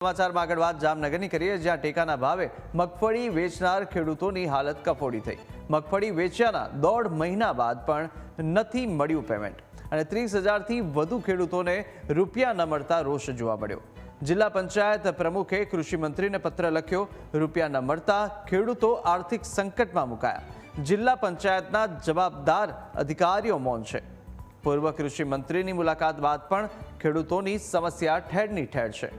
સમાચારમાં આગળ વાત જામનગરની કરીએ, જ્યાં ટેકાના ભાવે મગફળી વેચનાર ખેડૂતોની હાલત કફોડી થઈ। મગફળી વેચ્યાના 1.5 મહિના બાદ પણ નથી મળ્યું પેમેન્ટ અને 30,000થી વધુ ખેડૂતોને રૂપિયા ન મળતા રોષ જોવા મળ્યો। જિલ્લા પંચાયત પ્રમુખે કૃષિ મંત્રીને પત્ર લખ્યો। રૂપિયા ન મળતા ખેડૂતો આર્થિક સંકટમાં મુકાયા। જિલ્લા પંચાયતના જવાબદાર અધિકારીઓ મૌન છે। પૂર્વ કૃષિ મંત્રીની મુલાકાત બાદ પણ ખેડૂતોની સમસ્યા ઠેરની ઠેર છે,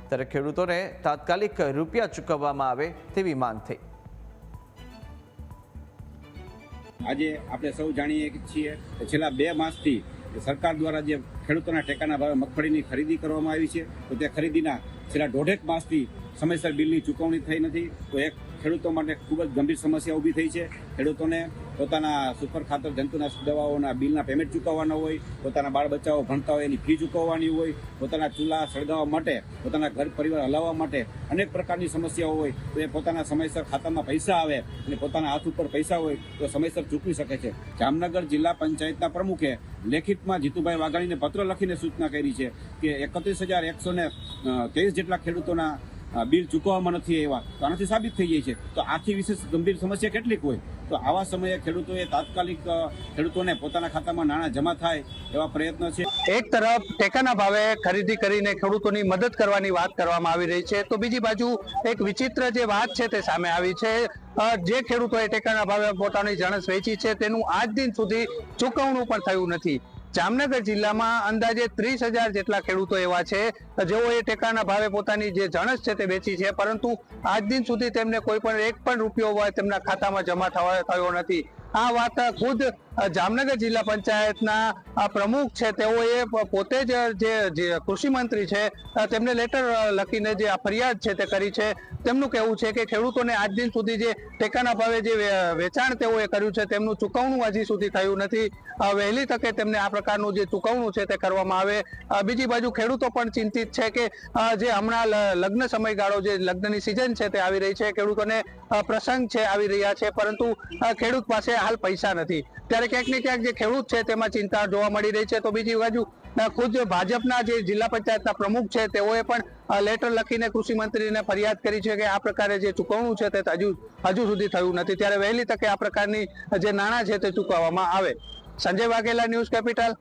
ત્યારે ખેડૂતોને તાત્કાલિક રૂપિયા ચૂકવવામાં આવે તેવી માંગ થઈ। આજે આપણે સૌ જાણીએ છીએ કે છેલ્લા 2 માસથી સરકાર દ્વારા જે ખેડૂતોના ટેકાના ભાવે મગફળીની ખરીદી કરવામાં આવી છે, તો તે ખરીદીના છેલ્લા 1.5 માસથી સમયસર બિલની ચૂકવણી થઈ નથી। તો એક ખેડૂતો માટે ખૂબ જ ગંભીર સમસ્યા ઊભી થઈ છે। ખેડૂતોને પોતાના સુપર ખાતર જંતુનાશક દવાઓના બિલના પેમેન્ટ ચૂકવવાના હોય, પોતાના બાળ બચ્ચાઓ ભણતા હોય એની ફી ચૂકવવાની હોય, પોતાના ચૂલા સળગાવવા માટે, પોતાના ઘર પરિવાર હલાવવા માટે અનેક પ્રકારની સમસ્યાઓ હોય, તો એ પોતાના સમયસર ખાતામાં પૈસા આવે અને પોતાના હાથ ઉપર પૈસા હોય તો સમયસર ચૂકવી શકે છે। જામનગર જિલ્લા પંચાયતના પ્રમુખે લેખિતમાં જીતુભાઈ વાઘાણીને પત્ર લખીને સૂચના કરી છે કે 31,123 જેટલા ખેડૂતોના બિલ ચૂકવવામાં નથી આવ્યા, તો આનાથી સાબિત થઈ જાય છે તો આથી વિશેષ ગંભીર સમસ્યા કેટલીક હોય। તો આવા સમયે ખેડૂતોએ તાત્કાલિક ખેડૂતોને પોતાના ખાતામાં નાણાં જમા થાય એવા પ્રયત્ન છે। એક તરફ ટેકાના ભાવે ખરીદી કરીને ખેડૂતોની મદદ કરવાની વાત કરવામાં આવી રહી છે, તો બીજી બાજુ એક વિચિત્ર જે વાત છે તે સામે આવી છે। જે ખેડૂતોએ ટેકાના ભાવે પોતાની જણસ વેચી છે તેનું આજ દિન સુધી ચૂકવણું પણ થયું નથી। જામનગર જિલ્લામાં અંદાજે 30,000 જેટલા ખેડૂતો એવા છે જેઓએ ટેકાના ભાવે પોતાની જે જણસ છે તે વેચી છે, પરંતુ આજ દિન સુધી તેમને કોઈ પણ એક પણ રૂપિયો તેમના ખાતામાં જમા થયો નથી। આ વાત ખુદ જામનગર જિલ્લા પંચાયતના પ્રમુખ છે તેઓએ પોતે જ જે કૃષિ મંત્રી છે તેમને લેટર લખીને જે આ ફરિયાદ છે તે કરી છે। તેમનું કહેવું છે કે ખેડૂતોને આજ દિન સુધી જે ટેકાના ભાવે જે વેચાણ તેઓએ કર્યું છે તેમનું ચૂકવણું હજી સુધી થયું નથી। વહેલી તકે તેમને આ પ્રકારનું જે ચૂકવણું છે તે કરવામાં આવે। બીજી બાજુ ખેડૂતો પણ ચિંતિત છે કે જે હમણાં લગ્ન સમયગાળો જે લગ્નની સિઝન છે તે આવી રહી છે, ખેડૂતોને પ્રસંગ છે આવી રહ્યા છે, પરંતુ ખેડૂત પાસે હાલ પૈસા નથી, ત્યારે ક્યાંક ને ક્યાંક જે ખેડૂત છે તેમાં ચિંતા જોવા મળી રહી છે। તો બીજી બાજુ ખુદ ભાજપના જે જિલ્લા પંચાયતના પ્રમુખ છે તેઓએ પણ લેટર લખીને કૃષિ મંત્રીને ફરિયાદ કરી છે કે આ પ્રકારે જે ચૂકવણું છે તે હજુ સુધી થયું નથી, ત્યારે વહેલી તકે આ પ્રકારની જે નાણાં છે તે ચૂકવવામાં આવે। Sanjay Vaghela, news capital.